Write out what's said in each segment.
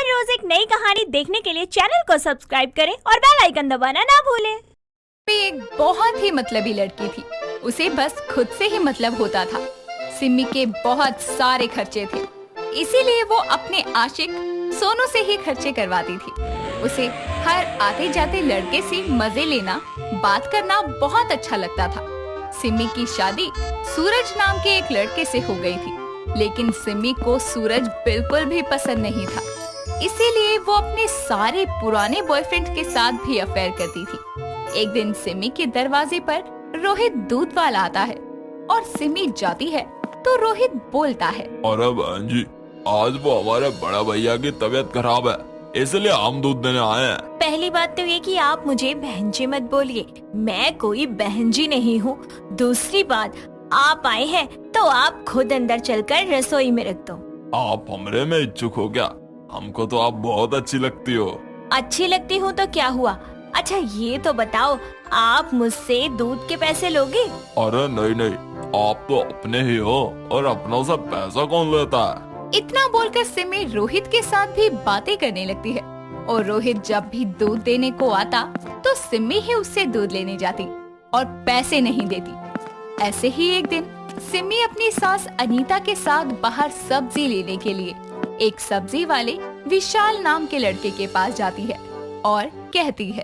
हर रोज एक नई कहानी देखने के लिए चैनल को सब्सक्राइब करें और बेल आइकन दबाना ना भूलें। एक बहुत ही मतलबी लड़की थी। उसे बस खुद से ही मतलब होता था। सिमी के बहुत सारे खर्चे थे, इसीलिए वो अपने आशिक सोनू से ही खर्चे करवाती थी। उसे हर आते जाते लड़के से मजे लेना, बात करना बहुत अच्छा लगता था। सिमी की शादी सूरज नाम के एक लड़के से हो गई थी, लेकिन सिमी को सूरज बिल्कुल भी पसंद नहीं था। इसीलिए वो अपने सारे पुराने बॉयफ्रेंड के साथ भी अफेयर करती थी। एक दिन सिमी के दरवाजे पर रोहित दूध वाला आता है और सिमी जाती है तो रोहित बोलता है, अरे बहन जी, आज वो हमारे बड़ा भैया की तबीयत खराब है, इसलिए हम दूध देने आए हैं। पहली बात तो ये कि आप मुझे बहन जी मत बोलिए, मैं कोई बहन जी नहीं हूँ। दूसरी बात, आप आए हैं तो आप खुद अंदर चलकर रसोई में रख दो। आप हमरे में इच्छुक हो क्या? हमको तो आप बहुत अच्छी लगती हो। अच्छी लगती हूँ तो क्या हुआ? अच्छा ये तो बताओ, आप मुझसे दूध के पैसे लोगे? अरे नहीं नहीं, आप तो अपने ही हो और अपनों से पैसा कौन लेता है? इतना बोलकर सिमी रोहित के साथ भी बातें करने लगती है और रोहित जब भी दूध देने को आता तो सिमी ही उससे दूध लेने जाती और पैसे नहीं देती। ऐसे ही एक दिन सिमी अपनी सास अनीता के साथ बाहर सब्जी लेने के लिए एक सब्जी वाले विशाल नाम के लड़के के पास जाती है और कहती है,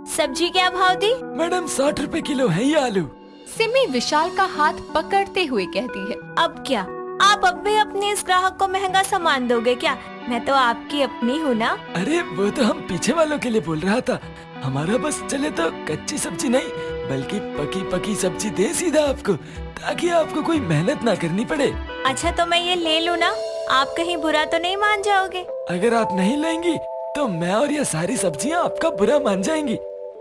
सब्जी क्या भाव दी? मैडम 60 रुपए किलो है ये आलू। सिमी विशाल का हाथ पकड़ते हुए कहती है, अब क्या आप अब भी अपने इस ग्राहक को महंगा सामान दोगे क्या? मैं तो आपकी अपनी हूँ ना। अरे वो तो हम पीछे वालों के लिए बोल रहा था। हमारा बस चले तो कच्ची सब्जी नहीं बल्कि पकी पकी सब्जी दे सीधा आपको, ताकि आपको कोई मेहनत ना करनी पड़े। अच्छा तो मैं ये ले लूँ ना? आप कहीं बुरा तो नहीं मान जाओगे? अगर आप नहीं लेंगी तो मैं और ये सारी सब्जियां आपका बुरा मान जाएंगी।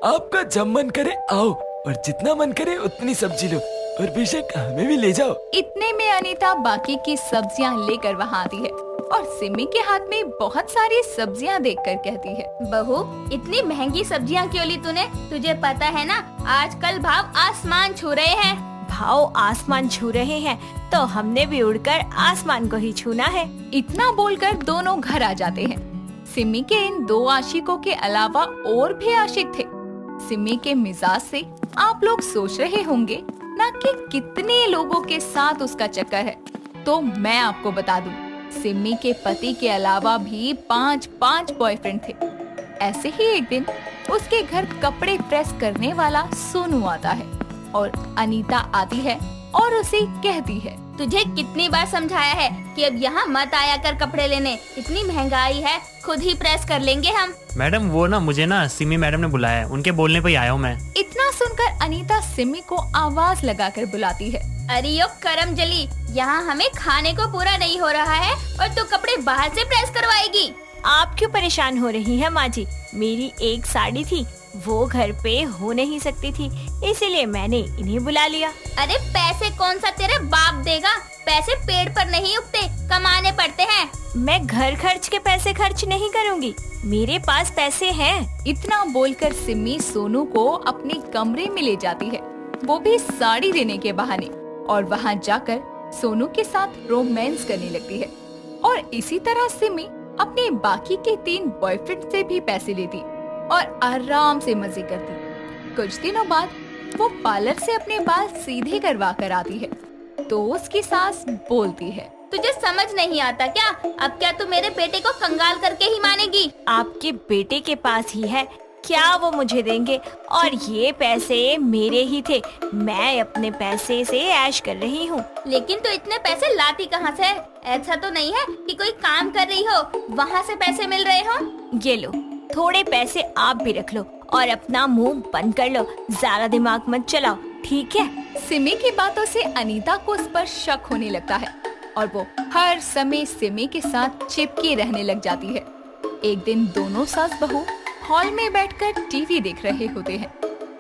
आपका जब मन करे आओ और जितना मन करे उतनी सब्जी लो और बेशक हमें भी ले जाओ। इतने में अनीता बाकी की सब्जियां लेकर वहाँ आती है और सिमी के हाथ में बहुत सारी सब्जियां देखकर कहती है, बहू इतनी महंगी सब्जियां क्यों ली तूने? तुझे पता है ना आजकल भाव आसमान छू रहे हैं। भाव आसमान छू रहे हैं तो हमने भी उड़कर आसमान को ही छूना है। इतना बोलकर दोनों घर आ जाते हैं। सिमी के इन दो आशिकों के अलावा और भी आशिक थे। सिमी के मिजाज से आप लोग सोच रहे होंगे ना कि कितने लोगों के साथ उसका चक्कर है, तो मैं आपको बता दूं, सिमी के पति के अलावा भी 5 बॉयफ्रेंड थे। ऐसे ही एक दिन उसके घर कपड़े प्रेस करने वाला सोनू आता है और अनीता आती है और उसे कहती है, तुझे कितनी बार समझाया है कि अब यहाँ मत आया कर कपड़े लेने, इतनी महंगाई है, खुद ही प्रेस कर लेंगे हम। मैडम वो ना मुझे ना सिमी मैडम ने बुलाया है, उनके बोलने पे ही आया हूँ मैं। इतना सुनकर अनीता सिमी को आवाज लगाकर बुलाती है, अरे यो करम जली, यहाँ हमें खाने को पूरा नहीं हो रहा है और तू कपड़े बाहर से प्रेस करवाएगी। आप क्यों परेशान हो रही हैं माँ जी? मेरी एक साड़ी थी, वो घर पे हो नहीं सकती थी, इसीलिए मैंने इन्हें बुला लिया। अरे पैसे कौन सा तेरे बाप देगा? पैसे पेड़ पर नहीं उगते, कमाने पड़ते हैं। मैं घर खर्च के पैसे खर्च नहीं करूँगी, मेरे पास पैसे हैं। इतना बोलकर सिमी सोनू को अपने कमरे में ले जाती है, वो भी साड़ी देने के बहाने, और वहाँ जाकर सोनू के साथ रोमांस करने लगती है। और इसी तरह सिमी अपने बाकी के 3 बॉयफ्रेंड से भी पैसे लेती और आराम से मजे करती। कुछ दिनों बाद वो पार्लर से अपने बाल सीधे करवा कर आती है तो उसकी सास बोलती है, तुझे समझ नहीं आता क्या? अब क्या तू मेरे बेटे को कंगाल करके ही मानेगी? आपके बेटे के पास ही है, क्या वो मुझे देंगे? और ये पैसे मेरे ही थे, मैं अपने पैसे से ऐश कर रही हूँ। लेकिन तू इतने पैसे लाती कहाँ से? ऐसा तो नहीं है कि कोई काम कर रही हो, वहाँ से पैसे मिल रहे हो? ये लो, थोड़े पैसे आप भी रख लो और अपना मुंह बंद कर लो, ज्यादा दिमाग मत चलाओ, ठीक है? सिमी की बातों से अनीता को उस पर शक होने लगता है और वो हर समय सिमी के साथ चिपकी रहने लग जाती है। एक दिन दोनों सास बहू हॉल में बैठकर टीवी देख रहे होते हैं।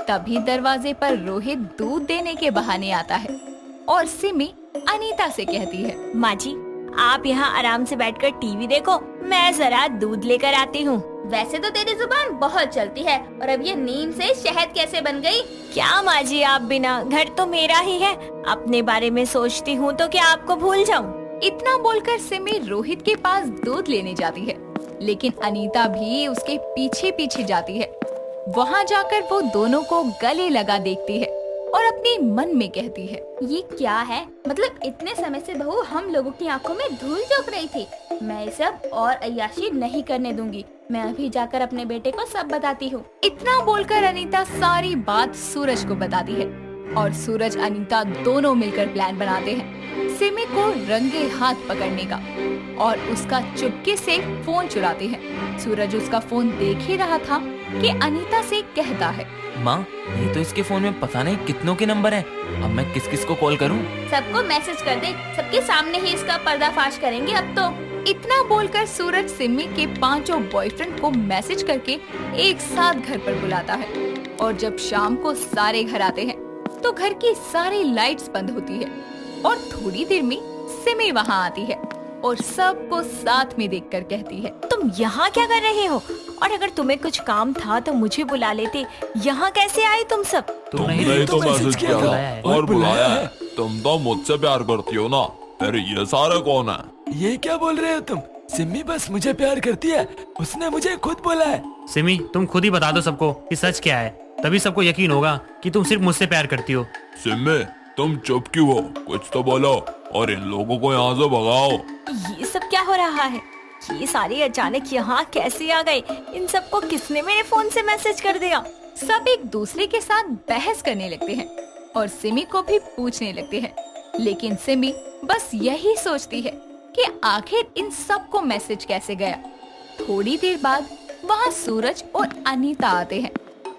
तभी दरवाजे पर रोहित दूध देने के बहाने आता है और सिमी अनीता से कहती है, माँ जी आप यहाँ आराम से बैठकर टीवी देखो, मैं जरा दूध लेकर आती हूँ। वैसे तो तेरी जुबान बहुत चलती है, और अब ये नीम से शहद कैसे बन गई? क्या माँ जी आप बिना, घर तो मेरा ही है, अपने बारे में सोचती हूँ तो क्या आपको भूल जाऊँ? इतना बोलकर सिमी रोहित के पास दूध लेने जाती है, लेकिन अनीता भी उसके पीछे पीछे जाती है। वहाँ जाकर वो दोनों को गले लगा देखती है और अपने मन में कहती है, ये क्या है? मतलब इतने समय से बहू हम लोगों की आंखों में धूल झोंक रही थी। मैं ये सब और अय्याशी नहीं करने दूंगी। मैं अभी जाकर अपने बेटे को सब बताती हूँ। इतना बोलकर अनीता सारी बात सूरज को बताती है और सूरज अनीता दोनों मिलकर प्लान बनाते हैं सिमी को रंगे हाथ पकड़ने का और उसका चुपके से फोन चुराते हैं। सूरज उसका फोन देख ही रहा था कि अनीता से कहता है, माँ ये तो इसके फोन में पता नहीं कितनों के नंबर हैं। अब मैं किस किस को कॉल करूँ? सबको मैसेज कर दे, सबके सामने ही इसका पर्दाफाश करेंगे अब तो। इतना बोलकर सूरज सिमी के 5 बॉयफ्रेंड को मैसेज करके एक साथ घर पर बुलाता है और जब शाम को सारे घर आते हैं तो घर की सारी लाइट्स बंद होती है और थोड़ी देर में सिमी वहाँ आती है और सबको साथ में देखकर कहती है, तुम यहाँ क्या कर रहे हो? और अगर तुम्हें कुछ काम था तो मुझे बुला लेते। यहाँ कैसे आए तुम सब? तुमने तो मैसेज किया है और बुलाया है। तुम तो मुझसे प्यार करती हो ना, फिर ये सारा कौन है? ये क्या बोल रहे हो तुम? सिमी बस मुझे प्यार करती है, उसने मुझे खुद बोला है। सिमी तुम खुद ही बता दो सबको कि सच क्या है, तभी सबको यकीन होगा कि तुम सिर्फ मुझसे प्यार करती हो। सिमी तुम चुप क्यों हो? कुछ तो बोलो और इन लोगों को यहाँ से भगाओ। ये सब क्या हो रहा है? ये सारे अचानक यहाँ कैसे आ गए? इन सबको किसने मेरे फोन से मैसेज कर दिया? सब एक दूसरे के साथ बहस करने लगते हैं और सिमी को भी पूछने लगते हैं, लेकिन सिमी बस यही सोचती है कि आखिर इन सबको मैसेज कैसे गया। थोड़ी देर बाद वहाँ सूरज और अनीता आते हैं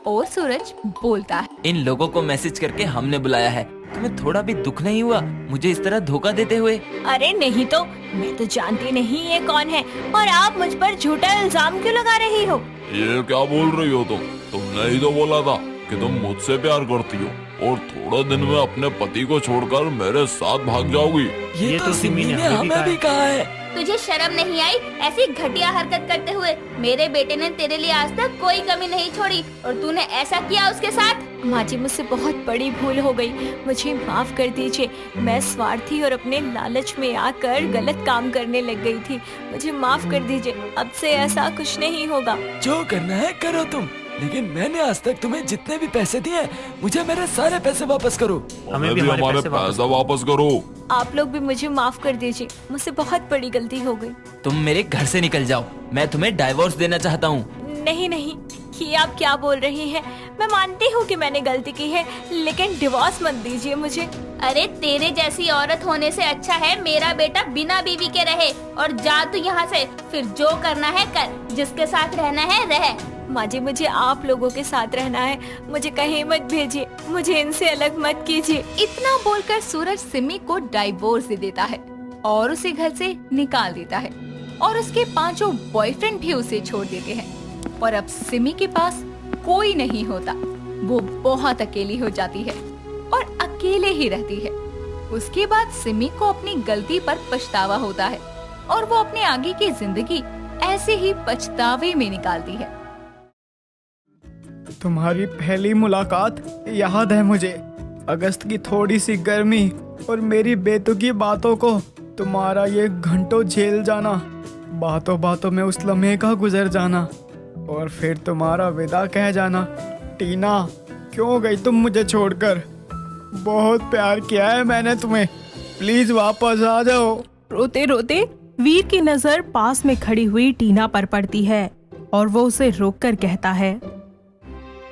और सूरज बोलता है, इन लोगों को मैसेज करके हमने बुलाया है। तुम्हें थोड़ा भी दुख नहीं हुआ मुझे इस तरह धोखा देते हुए? अरे नहीं तो, मैं तो जानती नहीं ये कौन है और आप मुझ पर झूठा इल्जाम क्यों लगा रही हो? ये क्या बोल रही हो तुम? तुमने ही तो बोला था कि तुम मुझसे प्यार करती हो और थोड़े दिन में अपने पति को छोड़कर मेरे साथ भाग जाओगी। ये तो सिमी ने हमें भी कहा है। तुझे शर्म नहीं आई ऐसी घटिया हरकत करते हुए? मेरे बेटे ने तेरे लिए आज तक कोई कमी नहीं छोड़ी और तूने ऐसा किया उसके साथ। माँ जी मुझसे बहुत बड़ी भूल हो गई, मुझे माफ कर दीजिए। मैं स्वार्थी और अपने लालच में आकर गलत काम करने लग गई थी। मुझे माफ कर दीजिए, अब से ऐसा कुछ नहीं होगा। जो करना है करो तुम, लेकिन मैंने आज तक तुम्हें जितने भी पैसे दिए मुझे मेरे सारे पैसे वापस करो। हमें भी हमारे पैसा वापस करो। आप लोग भी मुझे माफ कर दीजिए, मुझसे बहुत बड़ी गलती हो गई। तुम मेरे घर से निकल जाओ, मैं तुम्हें डाइवोर्स देना चाहता हूँ। नहीं नहीं, ये आप क्या बोल रही हैं? मैं मानती हूँ कि मैंने गलती की है, लेकिन डिवोर्स मत दीजिए मुझे। अरे तेरे जैसी औरत होने से अच्छा है मेरा बेटा बिना बीवी के रहे। और जा तू यहाँ से, फिर जो करना है कर, जिसके साथ रहना है रह। माँ जी मुझे आप लोगों के साथ रहना है, मुझे कहीं मत भेजिए, मुझे इनसे अलग मत कीजिए। इतना बोलकर सूरज सिमी को डाइवोर्स दे देता है और उसे घर से निकाल देता है और उसके 5 बॉयफ्रेंड भी उसे छोड़ देते हैं और अब सिमी के पास कोई नहीं होता। वो बहुत अकेली हो जाती है और अकेले ही रहती है। उसके बाद सिमी को अपनी गलती पर पछतावा होता है और वो अपने आगे की जिंदगी ऐसे ही पछतावे में निकालती है। तुम्हारी पहली मुलाकात याद है मुझे। अगस्त की थोड़ी सी गर्मी और मेरी बेतुकी बातों को तुम्हारा ये घंटों झेल जाना, बातों बातों में उस लम्हे का गुजर जाना और फिर तुम्हारा विदा कह जाना। टीना क्यों गई तुम मुझे छोड़कर? बहुत प्यार किया है मैंने तुम्हें, प्लीज वापस आ जाओ। रोते रोते वीर की नजर पास में खड़ी हुई टीना पर पड़ती है और वो उसे रोककर कहता है।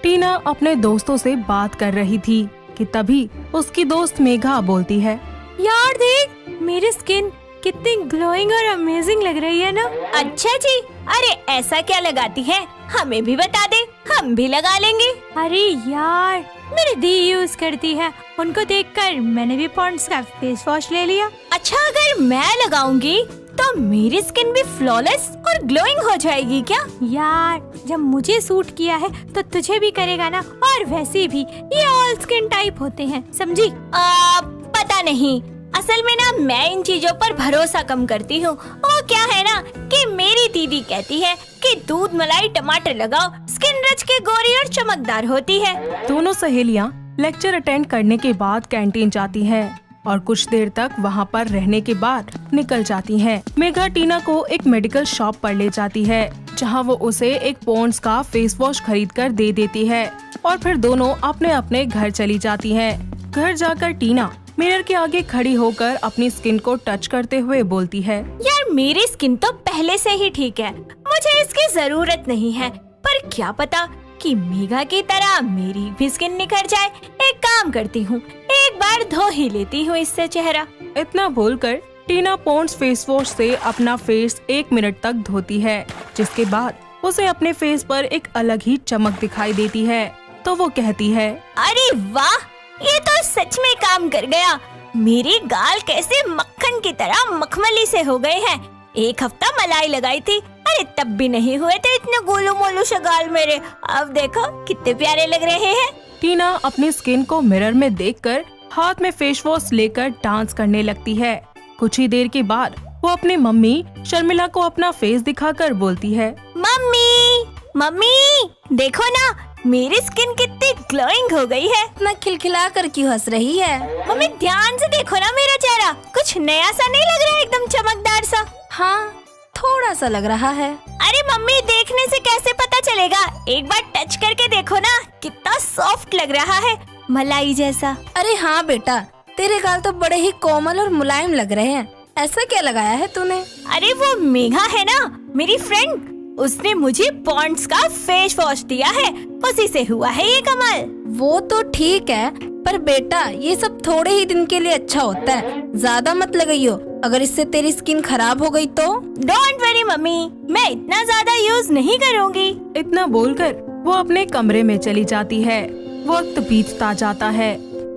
टीना अपने दोस्तों से बात कर रही थी कि तभी उसकी दोस्त मेघा बोलती है, यार देख मेरी स्किन कितनी ग्लोइंग और अमेजिंग लग रही है ना। अच्छा जी, अरे ऐसा क्या लगाती है, हमें भी बता दे, हम भी लगा लेंगे। अरे यार मेरी दी यूज करती है, उनको देखकर मैंने भी पॉन्ड्स का फेस वॉश ले लिया। अच्छा अगर मैं लगाऊंगी तो मेरी स्किन भी फ्लॉलेस और ग्लोइंग हो जाएगी क्या? यार जब मुझे सूट किया है तो तुझे भी करेगा ना, और वैसे भी ये ऑल स्किन टाइप होते हैं, समझी? पता नहीं, असल में ना मैं इन चीजों पर भरोसा कम करती हूँ। वो क्या है ना कि मेरी दीदी कहती है कि दूध मलाई टमाटर लगाओ, स्किन रच के गोरी और चमकदार होती है। दोनों सहेलियां लेक्चर अटेंड करने के बाद कैंटीन जाती हैं और कुछ देर तक वहाँ पर रहने के बाद निकल जाती हैं। मेघा टीना को एक मेडिकल शॉप पर ले जाती है जहाँ वो उसे एक पॉन्ड्स का फेस वॉश खरीद कर दे देती है और फिर दोनों अपने अपने घर चली जाती हैं। घर जाकर टीना मिरर के आगे खड़ी होकर अपनी स्किन को टच करते हुए बोलती है, यार मेरी स्किन तो पहले से ही ठीक है, मुझे इसकी जरूरत नहीं है। पर क्या पता कि मेघा की तरह मेरी भी स्किन निखर जाए। एक काम करती हूँ, एक बार धो ही लेती हूँ इससे चेहरा। इतना बोलकर टीना पॉन्ड्स फेस वॉश से अपना फेस 1 मिनट तक धोती है, जिसके बाद उसे अपने फेस पर एक अलग ही चमक दिखाई देती है। तो वो कहती है, अरे वाह, ये तो सच में काम कर गया। मेरे गाल कैसे मक्खन की तरह मखमली से हो गए हैं। एक हफ्ता मलाई लगाई थी, अरे तब भी नहीं हुए थे इतने गोलू मोलू से गाल मेरे। अब देखो कितने प्यारे लग रहे हैं। टीना अपनी स्किन को मिरर में देखकर हाथ में फेस वॉश लेकर डांस करने लगती है। कुछ ही देर के बाद वो अपनी मम्मी शर्मिला को अपना फेस दिखाकर बोलती है, मम्मी मम्मी देखो ना, मेरी स्किन कितनी ग्लोइंग हो गई है। इतना खिलखिला कर क्यों हंस रही है? मम्मी ध्यान से देखो ना, मेरा चेहरा कुछ नया सा नहीं लग रहा है, एकदम चमकदार सा। हाँ, थोड़ा सा लग रहा है। अरे मम्मी देखने से कैसे पता चलेगा, एक बार टच करके देखो ना, कितना सॉफ्ट लग रहा है, मलाई जैसा। अरे हाँ बेटा, तेरे गाल तो बड़े ही कोमल और मुलायम लग रहे हैं। ऐसा क्या लगाया है तूने? अरे वो मेघा है ना, मेरी फ्रेंड, उसने मुझे पॉन्ड्स का फेस वॉश दिया है, उसी से हुआ है ये कमाल। वो तो ठीक है, पर बेटा ये सब थोड़े ही दिन के लिए अच्छा होता है, ज्यादा मत लगाइयो। अगर इससे तेरी स्किन खराब हो गई तो? डोंट वरी मम्मी, मैं इतना ज्यादा यूज नहीं करूँगी। इतना बोलकर वो अपने कमरे में चली जाती है। वक्त बीतता जाता है।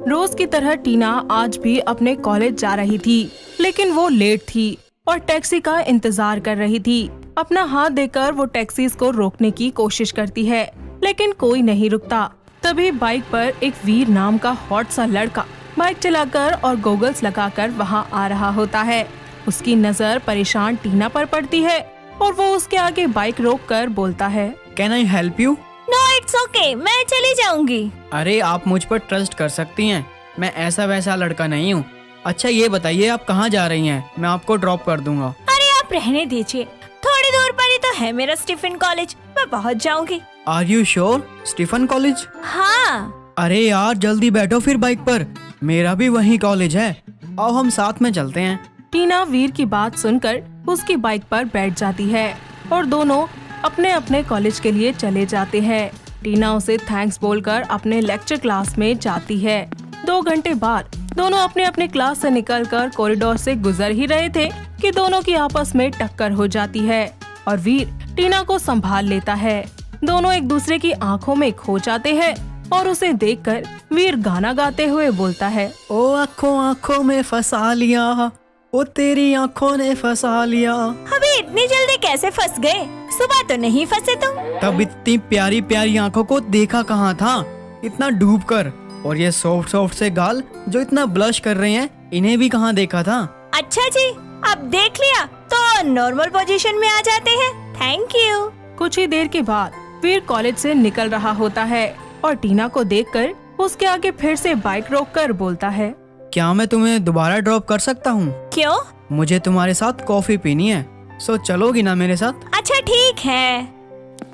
रोज की तरह टीना आज भी अपने कॉलेज जा रही थी, लेकिन वो लेट थी और टैक्सी का इंतजार कर रही थी। अपना हाथ देकर वो टैक्सीज को रोकने की कोशिश करती है, लेकिन कोई नहीं रुकता। तभी बाइक पर एक वीर नाम का हॉट सा लड़का बाइक चलाकर और गॉगल्स लगाकर वहाँ आ रहा होता है। उसकी नजर परेशान टीना पर पड़ती है और वो उसके आगे बाइक रोककर बोलता है, can I help you? No it's okay, मैं चली जाऊंगी। अरे आप मुझ पर ट्रस्ट कर सकती हैं, मैं ऐसा वैसा लड़का नहीं हूँ। अच्छा ये बताइए आप कहाँ जा रही हैं? मैं आपको ड्रॉप कर दूंगा। अरे आप रहने दीजिए, थोड़ी दूर पर ही तो है मेरा स्टीफन कॉलेज, मैं पहुँच जाऊंगी। Are you sure? Stephen college? हाँ। अरे यार जल्दी बैठो फिर बाइक पर, मेरा भी वही कॉलेज है, आओ हम साथ में चलते हैं। टीना वीर की बात सुनकर उसकी बाइक पर बैठ जाती है और दोनों अपने अपने कॉलेज के लिए चले जाते हैं। टीना उसे थैंक्स बोलकर अपने लेक्चर क्लास में जाती है। 2 घंटे बाद दोनों अपने अपने क्लास से निकलकर कॉरिडोर से गुजर ही रहे थे कि दोनों की आपस में टक्कर हो जाती है और वीर टीना को संभाल लेता है। दोनों एक दूसरे की आंखों में खो जाते हैं और उसे देखकर वीर गाना गाते हुए बोलता है, ओ आँखों आँखों में फंसा लिया, ओ तेरी आँखों ने फंसा लिया। अभी इतनी जल्दी कैसे फंस गए? सुबह तो नहीं फंसे तुम? तब इतनी प्यारी प्यारी आँखों को देखा कहाँ था, इतना डूब कर। और ये सॉफ्ट सॉफ्ट से गाल जो इतना ब्लश कर रहे हैं, इन्हें भी कहाँ देखा था। अच्छा जी, अब देख लिया तो नॉर्मल पोजीशन में आ जाते हैं। Thank you. कुछ ही देर के बाद वीर कॉलेज से निकल रहा होता है और टीना को देखकर उसके आगे फिर से बाइक रोककर बोलता है, क्या मैं तुम्हें दोबारा ड्रॉप कर सकता हूँ? क्यों? मुझे तुम्हारे साथ कॉफी पीनी है, सो चलोगी ना मेरे साथ? अच्छा ठीक है।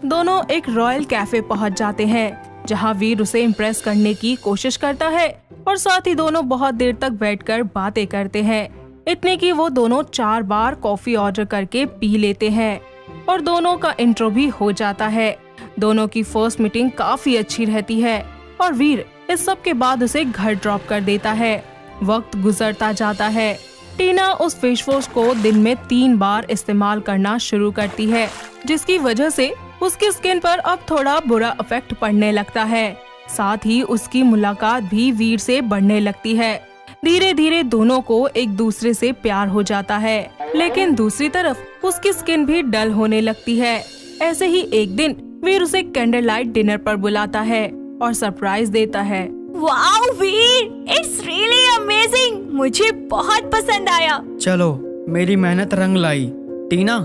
दोनों एक रॉयल कैफे पहुँच जाते हैं जहाँ वीर उसे इम्प्रेस करने की कोशिश करता है और साथ ही दोनों बहुत देर तक बैठकर बातें करते हैं। इतने की वो दोनों 4 बार कॉफी ऑर्डर करके पी लेते हैं और दोनों का इंट्रो भी हो जाता है। दोनों की फर्स्ट मीटिंग काफी अच्छी रहती है और वीर इस सब के बाद उसे घर ड्रॉप कर देता है। वक्त गुजरता जाता है। टीना उस फेस वॉश को दिन में 3 बार इस्तेमाल करना शुरू करती है, जिसकी वजह से उसकी स्किन पर अब थोड़ा बुरा इफेक्ट पड़ने लगता है। साथ ही उसकी मुलाकात भी वीर से बढ़ने लगती है। धीरे धीरे दोनों को एक दूसरे से प्यार हो जाता है, लेकिन दूसरी तरफ उसकी स्किन भी डल होने लगती है। ऐसे ही एक दिन वीर उसे कैंडल लाइट डिनर पर बुलाता है और सरप्राइज देता है। Wow Veer, it's really amazing, मुझे बहुत पसंद आया। चलो मेरी मेहनत रंग लाई। टीना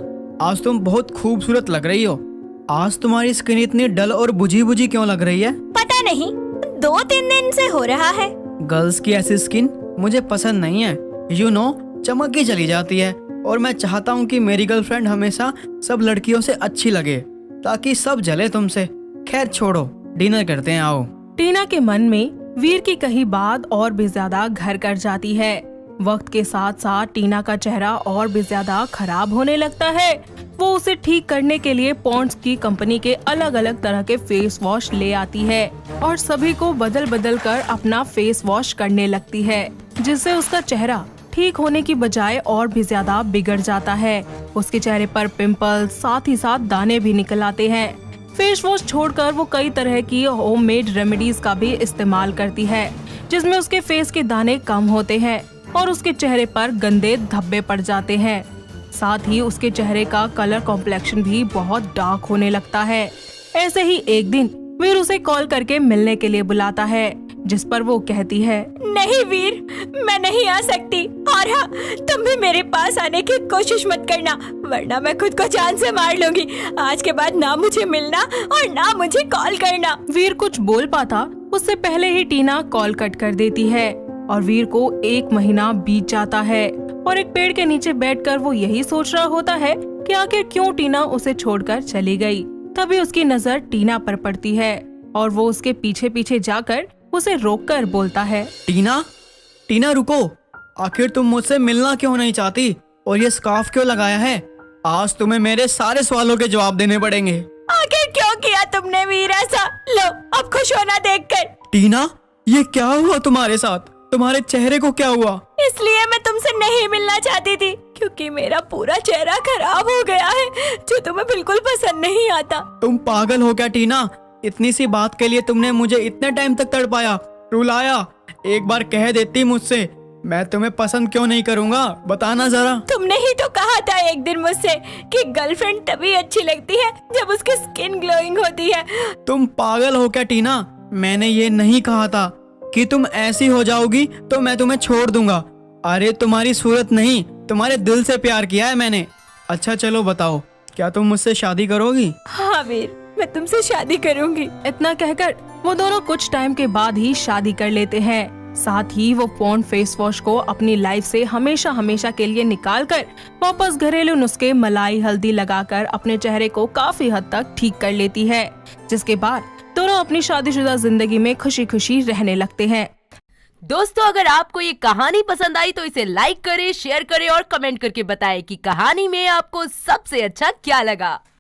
आज तुम बहुत खूबसूरत लग रही हो। आज तुम्हारी स्किन इतनी डल और बुझी बुझी क्यों लग रही है? पता नहीं, 2-3 दिन से हो रहा है। गर्ल्स की ऐसी स्किन मुझे पसंद नहीं है। चमक ही चली जाती है और मैं चाहता हूँ कि मेरी गर्लफ्रेंड हमेशा सब लड़कियों से अच्छी लगे ताकि सब जले तुमसे। खैर छोड़ो, डिनर करते हैं, आओ। टीना के मन में वीर की कही बात और भी ज्यादा घर कर जाती है। वक्त के साथ साथ टीना का चेहरा और भी ज्यादा खराब होने लगता है। वो उसे ठीक करने के लिए पॉन्ड्स की कंपनी के अलग अलग तरह के फेस वॉश ले आती है और सभी को बदल बदल कर अपना फेस वॉश करने लगती है, जिससे उसका चेहरा ठीक होने की बजाय और भी ज्यादा बिगड़ जाता है। उसके चेहरे पर पिंपल साथ ही साथ दाने भी निकल आते हैं। फेस वॉश छोड़कर वो कई तरह की होममेड रेमेडीज का भी इस्तेमाल करती है, जिसमें उसके फेस के दाने कम होते हैं और उसके चेहरे पर गंदे धब्बे पड़ जाते हैं। साथ ही उसके चेहरे का कलर कॉम्प्लेक्शन भी बहुत डार्क होने लगता है। ऐसे ही एक दिन वीर उसे कॉल करके मिलने के लिए बुलाता है, जिस पर वो कहती है, नहीं वीर, मैं नहीं आ सकती। और हाँ, तुम भी मेरे पास आने की कोशिश मत करना, वरना मैं खुद को जान से मार लूंगी। आज के बाद ना मुझे मिलना और ना मुझे कॉल करना। वीर कुछ बोल पाता उससे पहले ही टीना कॉल कट कर देती है और वीर को 1 महीना बीत जाता है और एक पेड़ के नीचे बैठकर वो यही सोच रहा होता है कि आखिर क्यों टीना उसे छोड़कर चली गई। तभी उसकी नजर टीना पर पड़ती है और वो उसके पीछे पीछे जाकर उसे रोककर बोलता है, टीना रुको, आखिर तुम मुझसे मिलना क्यों नहीं चाहती और ये स्कार्फ क्यों लगाया है? आज तुम्हें मेरे सारे सवालों के जवाब देने पड़ेंगे। आखिर क्यों किया तुमने वीर ऐसा? लो, अब खुश होना देखकर। टीना, ये क्या हुआ तुम्हारे साथ? तुम्हारे चेहरे को क्या हुआ? इसलिए मैं तुमसे नहीं मिलना चाहती थी, क्योंकि मेरा पूरा चेहरा खराब हो गया है, जो तुम्हें बिल्कुल पसंद नहीं आता। तुम पागल हो क्या टीना? इतनी सी बात के लिए तुमने मुझे इतने टाइम तक तड़पाया, रुलाया। एक बार कह देती मुझसे, मैं तुम्हें पसंद क्यों नहीं करूँगा, बताना जरा। तुमने ही तो कहा था एक दिन मुझसे कि गर्लफ्रेंड तभी अच्छी लगती है जब उसकी स्किन ग्लोइंग होती है। तुम पागल हो क्या टीना? मैंने ये नहीं कहा था कि तुम ऐसी हो जाओगी तो मैं तुम्हें छोड़ दूंगा। अरे तुम्हारी सूरत नहीं, तुम्हारे दिल से प्यार किया है मैंने। अच्छा चलो बताओ, क्या तुम मुझसे शादी करोगी? हाँ वीर, मैं तुमसे शादी करूंगी। इतना कहकर वो दोनों कुछ टाइम के बाद ही शादी कर लेते हैं। साथ ही वो पॉन्ड फेस वॉश को अपनी लाइफ से हमेशा हमेशा के लिए निकालकर वापस घरेलू नुस्खे मलाई हल्दी लगाकर अपने चेहरे को काफी हद तक ठीक कर लेती है, जिसके बाद दोनों अपनी शादीशुदा जिंदगी में खुशी खुशी रहने लगते हैं। दोस्तों, अगर आपको ये कहानी पसंद आई तो इसे लाइक करें, शेयर करें और कमेंट करके बताएं कि कहानी में आपको सबसे अच्छा क्या लगा।